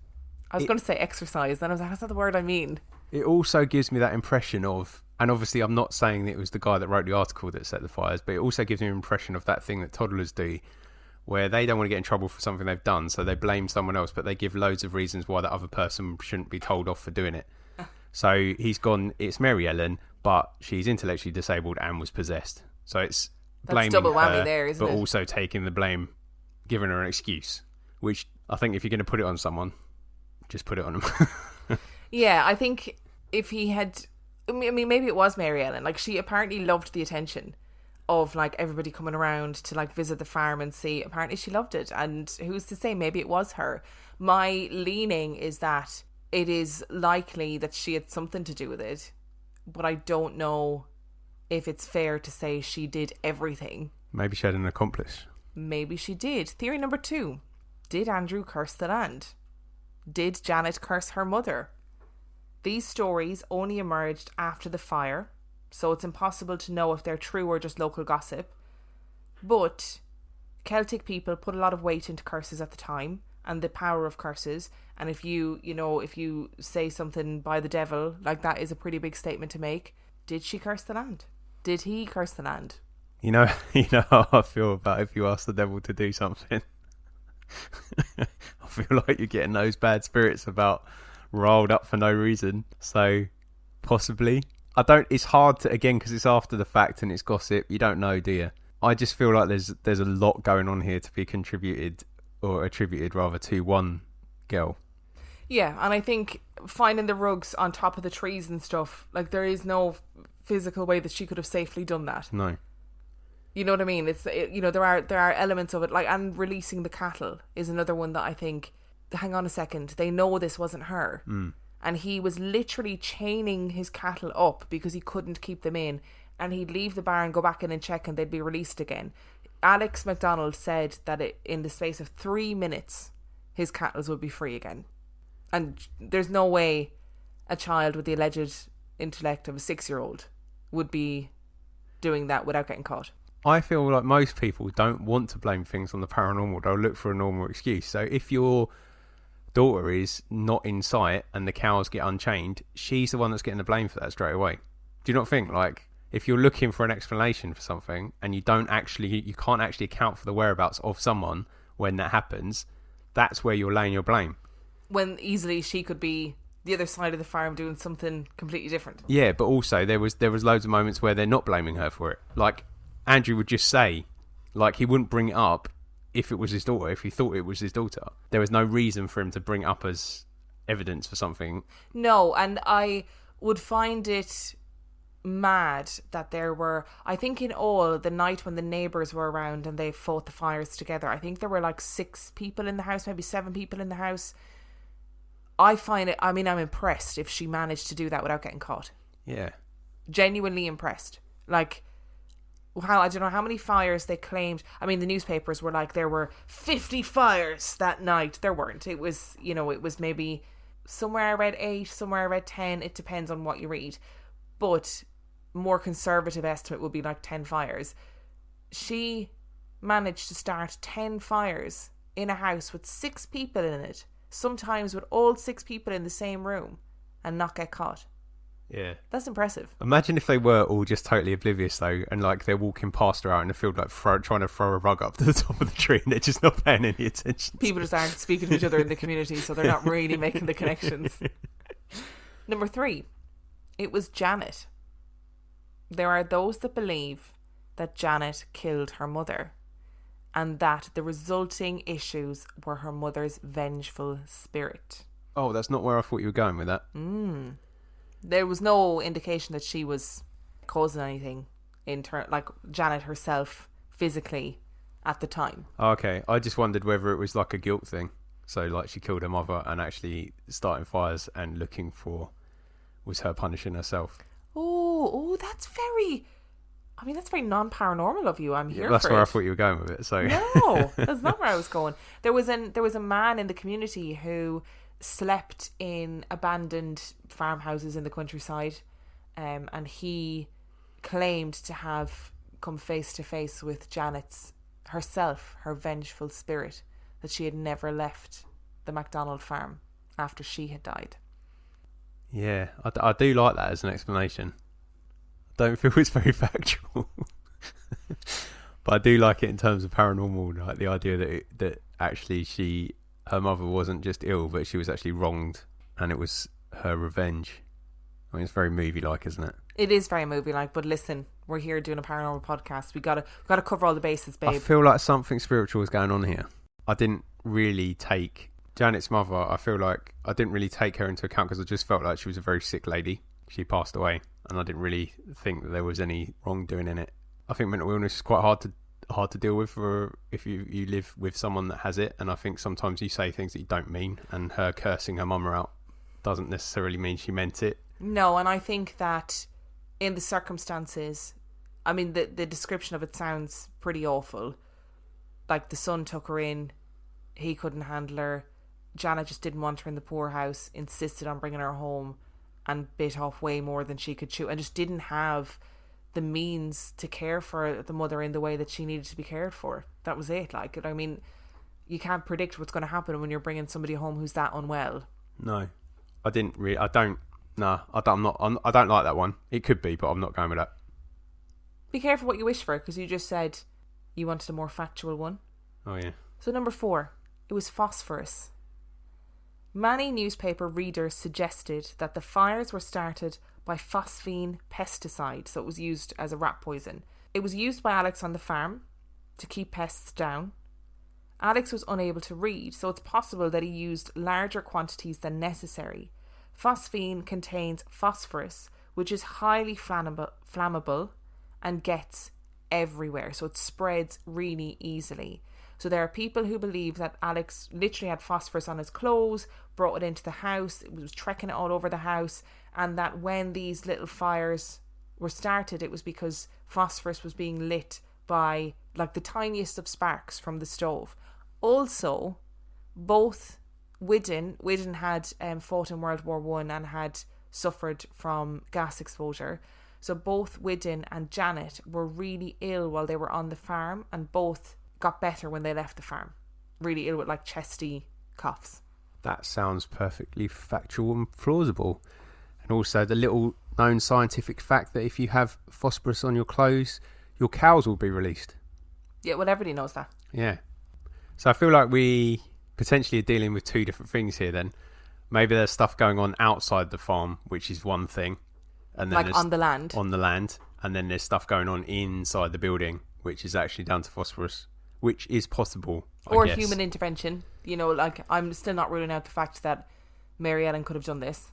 I was going to say exercise, then I was like, that's not the word I mean. It also gives me that impression of, and obviously I'm not saying that it was the guy that wrote the article that set the fires, but it also gives me an impression of that thing that toddlers do, where they don't want to get in trouble for something they've done, so they blame someone else, but they give loads of reasons why that other person shouldn't be told off for doing it. So he's gone, it's Mary Ellen, but she's intellectually disabled and was possessed. So it's blaming double whammy her, there, isn't but it? also taking the blame, giving her an excuse, which I think if you're going to put it on someone, just put it on them. Yeah, I think if he had, I mean, maybe it was Mary Ellen. Like, she apparently loved the attention of, like, everybody coming around to, like, visit the farm and see. Apparently she loved it, and who's to say, maybe it was her. My leaning is that it is likely that she had something to do with it, but I don't know if it's fair to say she did everything. Maybe she had an accomplice. Maybe she did. Theory number 2. Did Andrew curse the land? Did Janet curse her mother? These stories only emerged after the fire, so it's impossible to know if they're true or just local gossip. But Celtic people put a lot of weight into curses at the time and the power of curses. And if you say something by the devil, like, that is a pretty big statement to make. Did she curse the land? Did he curse the land? You know how I feel about if you ask the devil to do something. I feel like you're getting those bad spirits about riled up for no reason. So possibly, it's hard to, again, because it's after the fact and it's gossip, you don't know, do you? I just feel like there's a lot going on here to be attributed rather to one girl. Yeah, and I think finding the rugs on top of the trees and stuff, like, there is no physical way that she could have safely done that. No. You know what I mean? There are elements of it, like, and releasing the cattle is another one that I think, hang on a second, they know this wasn't her. And he was literally chaining his cattle up because he couldn't keep them in, and he'd leave the barn, go back in and check, and they'd be released again. Alex MacDonald said that in the space of 3 minutes his cattle would be free again. And there's no way a child with the alleged intellect of a 6-year-old would be doing that without getting caught. I feel like most people don't want to blame things on the paranormal. They'll look for a normal excuse. So if your daughter is not in sight and the cows get unchained, she's the one that's getting the blame for that straight away. Do you not think, like, if you're looking for an explanation for something and you can't actually account for the whereabouts of someone when that happens, that's where you're laying your blame. When easily she could be the other side of the farm doing something completely different. Yeah, but also there was loads of moments where they're not blaming her for it. Like, Andrew would just say, like, he wouldn't bring it up if it was his daughter, if he thought it was his daughter. There was no reason for him to bring it up as evidence for something. No, and I would find it mad that there were, I think in all, the night when the neighbours were around and they fought the fires together, I think there were like 6 people in the house, maybe 7 people in the house. I find it, I mean, I'm impressed if she managed to do that without getting caught. Yeah. Genuinely impressed. Like, I don't know how many fires they claimed. I mean, the newspapers were like, there were 50 fires that night. There weren't. It was, it was maybe, somewhere I read 8, somewhere I read 10. It depends on what you read. But more conservative estimate would be like 10 fires. She managed to start 10 fires in a house with 6 people in it, sometimes with all 6 people in the same room, and not get caught. Yeah. That's impressive. Imagine if they were all just totally oblivious, though, and like they're walking past her out in the field, like trying to throw a rug up to the top of the tree, and they're just not paying any attention. People just aren't speaking to each other in the community, so they're not really making the connections. Number 3, it was Janet. There are those that believe that Janet killed her mother, and that the resulting issues were her mother's vengeful spirit. Oh, that's not where I thought you were going with that. There was no indication that she was causing anything like Janet herself physically at the time. Okay, I just wondered whether it was like a guilt thing. So like she killed her mother and actually starting fires and looking for was her punishing herself. Oh, that's very... I mean, that's very non-paranormal of you. I'm here for it. That's where I thought you were going with it. So no, that's not where I was going. There was a man in the community who slept in abandoned farmhouses in the countryside, and he claimed to have come face to face with Janet's herself, her vengeful spirit, that she had never left the MacDonald farm after she had died. Yeah, I do like that as an explanation. I don't feel it's very factual. But I do like it in terms of paranormal, like the idea that actually her mother wasn't just ill, but she was actually wronged, and it was her revenge. I mean, it's very movie-like, isn't it? It is very movie-like, but listen, we're here doing a paranormal podcast. We gotta cover all the bases, babe. I feel like something spiritual is going on here. I didn't really take Janet's mother. I feel like I didn't really take her into account because I just felt like she was a very sick lady. She passed away, and I didn't really think that there was any wrongdoing in it. I think mental illness is quite hard to deal with for if you live with someone that has it, and I think sometimes you say things that you don't mean, and her cursing her mama out doesn't necessarily mean she meant it. No, and I think that in the circumstances, I mean, the description of it sounds pretty awful. Like, the son took her in, he couldn't handle her, Janet just didn't want her in the poorhouse, insisted on bringing her home, and bit off way more than she could chew, and just didn't have the means to care for the mother in the way that she needed to be cared for. That was it. Like, I mean, you can't predict what's going to happen when you're bringing somebody home who's that unwell. No, I didn't really. I don't like that one. It could be, but I'm not going with that. Be careful what you wish for, because you just said you wanted a more factual one. Oh yeah. So number 4, it was phosphorus. Many newspaper readers suggested that the fires were started by phosphine pesticide, so it was used as a rat poison. It was used by Alex on the farm to keep pests down. Alex was unable to read, so it's possible that he used larger quantities than necessary. Phosphine contains phosphorus, which is highly flammable and gets everywhere, so it spreads really easily. So there are people who believe that Alex literally had phosphorus on his clothes, brought it into the house, it was trekking it all over the house, and that when these little fires were started, it was because phosphorus was being lit by like the tiniest of sparks from the stove. Also, both Whiddon had fought in World War I and had suffered from gas exposure. So both Whiddon and Janet were really ill while they were on the farm, and both got better when they left the farm. Really ill with like chesty coughs. That sounds perfectly factual and plausible. And also the little known scientific fact that if you have phosphorus on your clothes, your cows will be released. Yeah, well, everybody knows that. Yeah. So I feel like we potentially are dealing with two different things here then. Maybe there's stuff going on outside the farm, which is one thing. And then like on the land. On the land. And then there's stuff going on inside the building, which is actually down to phosphorus, which is possible, or I guess. Human intervention. You know, like, I'm still not ruling out the fact that Mary Ellen could have done this.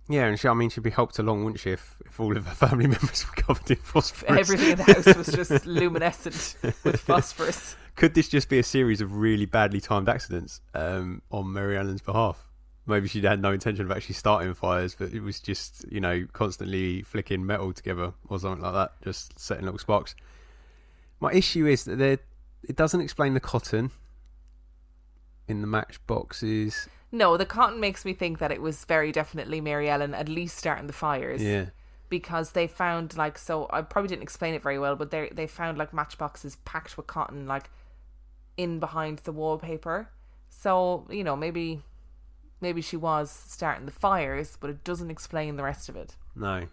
Yeah, and she'd be helped along, wouldn't she, if all of her family members were covered in phosphorus? Everything in the house was just luminescent with phosphorus. Could this just be a series of really badly timed accidents on Mary Ellen's behalf? Maybe she had no intention of actually starting fires, but it was just, constantly flicking metal together or something like that, just setting little sparks. My issue is that it doesn't explain the cotton in the matchboxes. No, the cotton makes me think that it was very definitely Mary Ellen at least starting the fires. Yeah. Because they found, like, so I probably didn't explain it very well, but they found, like, matchboxes packed with cotton, like, in behind the wallpaper. So, maybe she was starting the fires, but it doesn't explain the rest of it. No.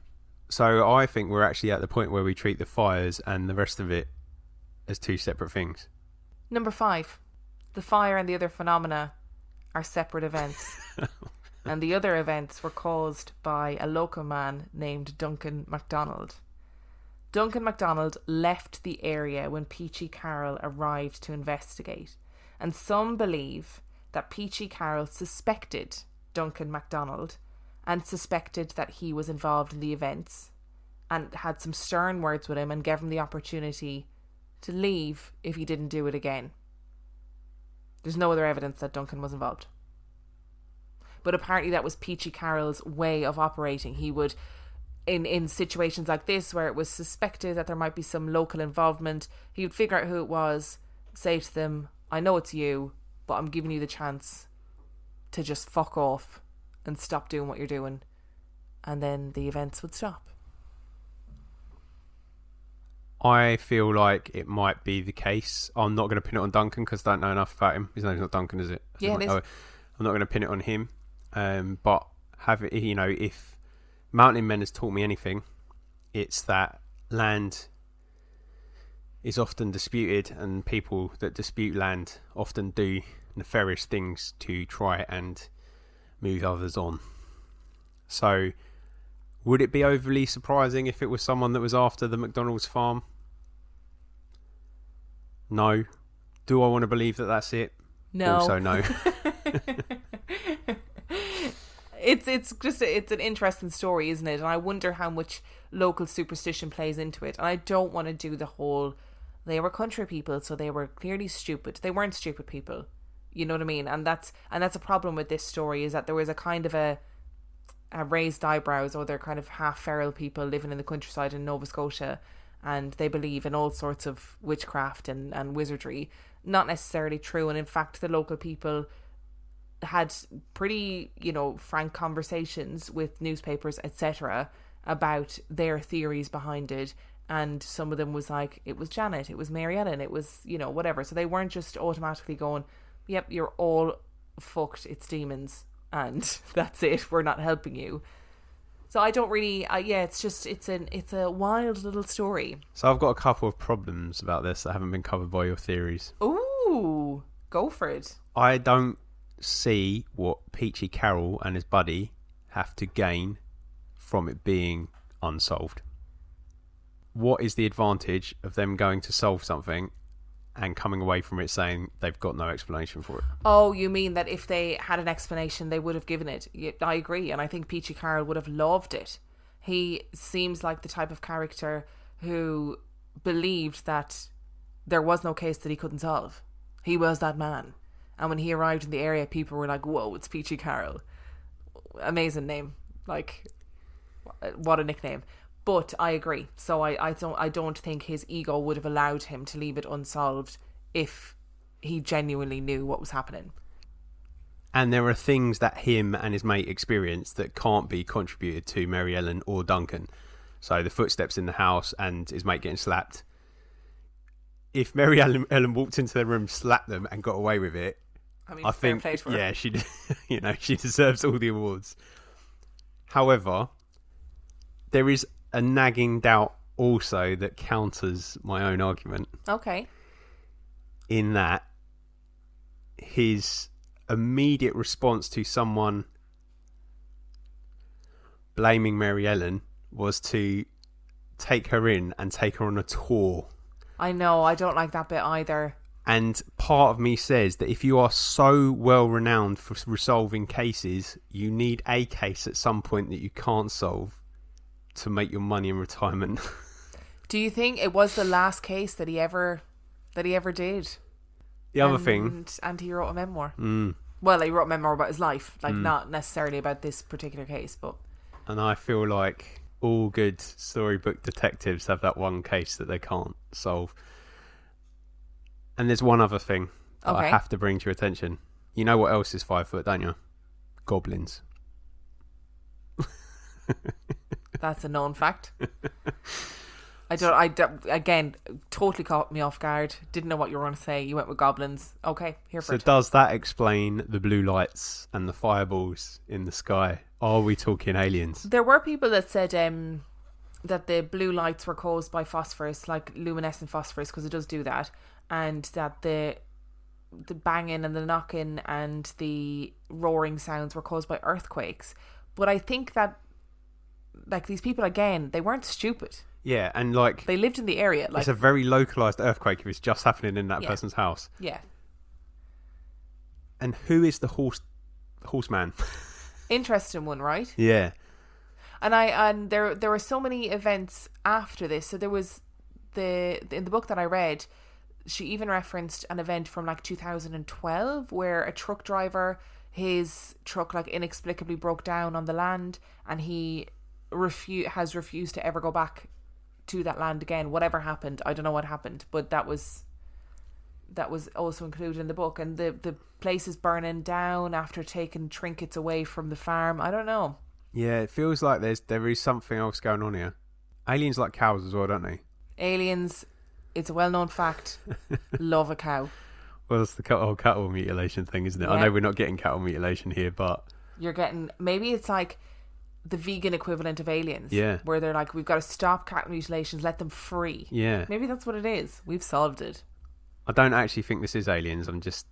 So I think we're actually at the point where we treat the fires and the rest of it as two separate things. Number 5. The fire and the other phenomena are separate events. And the other events were caused by a local man named Duncan MacDonald. Duncan MacDonald left the area when Peachy Carroll arrived to investigate, and some believe that Peachy Carroll suspected Duncan MacDonald and suspected that he was involved in the events and had some stern words with him and gave him the opportunity to leave if he didn't do it again. There's no other evidence that Duncan was involved. But apparently that was Peachy Carroll's way of operating. He would, in situations like this where it was suspected that there might be some local involvement, he would figure out who it was, say to them, I know it's you, but I'm giving you the chance to just fuck off and stop doing what you're doing. And then the events would stop. I feel like it might be the case. I'm not going to pin it on Duncan because I don't know enough about him. His name's not Duncan, is it? Yeah, it is. I'm not going to pin it on him. But if Mountain Men has taught me anything, it's that land is often disputed, and people that dispute land often do nefarious things to try and move others on. So, would it be overly surprising if it was someone that was after the McDonald's farm? No. Do I want to believe that that's it? No. Also no. It's an interesting story, isn't it? And I wonder how much local superstition plays into it. And I don't want to do the whole, they were country people, so they were clearly stupid. They weren't stupid people. You know what I mean? And that's a problem with this story, is that there was a kind of a raised eyebrows, or they're kind of half feral people living in the countryside in Nova Scotia, and they believe in all sorts of witchcraft and wizardry. Not necessarily true. And in fact, the local people had pretty, frank conversations with newspapers, etc., about their theories behind it. And some of them was like, it was Janet, it was Mary Ellen, it was, whatever. So they weren't just automatically going, yep, you're all fucked, it's demons, and that's it, we're not helping you. So I don't really, it's a wild little story. So I've got a couple of problems about this that haven't been covered by your theories. Ooh, go for it. I don't see what Peachy Carroll and his buddy have to gain from it being unsolved. What is the advantage of them going to solve something and coming away from it saying they've got no explanation for it? Oh, you mean that if they had an explanation, they would have given it? I agree, and I think Peachy Carroll would have loved it. He seems like the type of character who believed that there was no case that he couldn't solve. He was that man. And when he arrived in the area, people were like, whoa, it's Peachy Carroll. Amazing name. Like, what a nickname. But I agree. So I don't think his ego would have allowed him to leave it unsolved if he genuinely knew what was happening. And there are things that him and his mate experienced that can't be contributed to Mary Ellen or Duncan. So the footsteps in the house and his mate getting slapped. If Mary Ellen walked into their room, slapped them, and got away with it, I think, yeah, she deserves all the awards. However, there is a nagging doubt also that counters my own argument. Okay. In that his immediate response to someone blaming Mary Ellen was to take her in and take her on a tour. I know, I don't like that bit either. And part of me says that if you are so well renowned for resolving cases, you need a case at some point that you can't solve to make your money in retirement. Do you think it was the last case that he ever did? The other thing, and he wrote a memoir. Well, he wrote a memoir about his life, not necessarily about this particular case, but. And I feel like all good storybook detectives have that one case that they can't solve. And there's one other thing that I have to bring to your attention. You know what else is 5 foot, don't you? Goblins. That's a known fact. Again, totally caught me off guard. Didn't know what you were going to say. You went with goblins. Okay, here for it. So does that explain the blue lights and the fireballs in the sky? Are we talking aliens? There were people that said that the blue lights were caused by phosphorus, like luminescent phosphorus, because it does do that, and that the banging and the knocking and the roaring sounds were caused by earthquakes. But I think that, like, these people, again, they weren't stupid. Yeah, and like, they lived in the area. Like, it's a very localised earthquake if it's just happening in that person's house. Yeah. And who is the horseman? Interesting one, right? Yeah. And there were so many events after this. So there was in the book that I read, she even referenced an event from like 2012 where a truck driver, his truck like inexplicably broke down on the land, and he has refused to ever go back to that land again. Whatever happened, I don't know what happened, but that was also included in the book. And the place is burning down after taking trinkets away from the farm. I don't know. Yeah, it feels like there is something else going on here. Aliens like cows as well, don't they? Aliens, it's a well-known fact, love a cow. Well, that's the whole cattle mutilation thing, isn't it? Yeah. I know we're not getting cattle mutilation here, but... You're getting... Maybe it's like the vegan equivalent of aliens. Yeah. Where they're like, we've got to stop cattle mutilations, let them free. Yeah. Maybe that's what it is. We've solved it. I don't actually think this is aliens. I'm just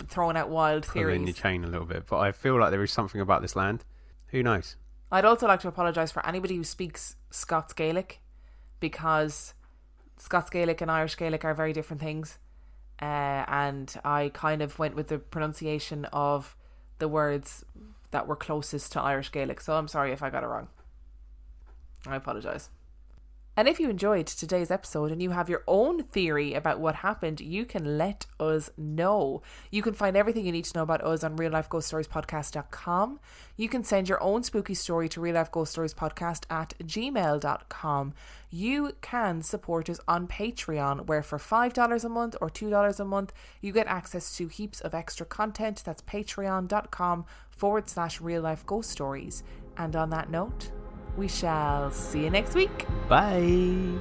throwing out wild theories. Pulling your chain a little bit. But I feel like there is something about this land. Who knows? I'd also like to apologise for anybody who speaks Scots Gaelic, because Scots Gaelic and Irish Gaelic are very different things. And I kind of went with the pronunciation of the words that were closest to Irish Gaelic. So I'm sorry if I got it wrong. I apologise. And if you enjoyed today's episode and you have your own theory about what happened, you can let us know. You can find everything you need to know about us on reallifeghoststoriespodcast.com. You can send your own spooky story to reallifeghoststoriespodcast@gmail.com. You can support us on Patreon, where for $5 a month or $2 a month, you get access to heaps of extra content. That's patreon.com/reallifeghoststories. And on that note, we shall see you next week. Bye.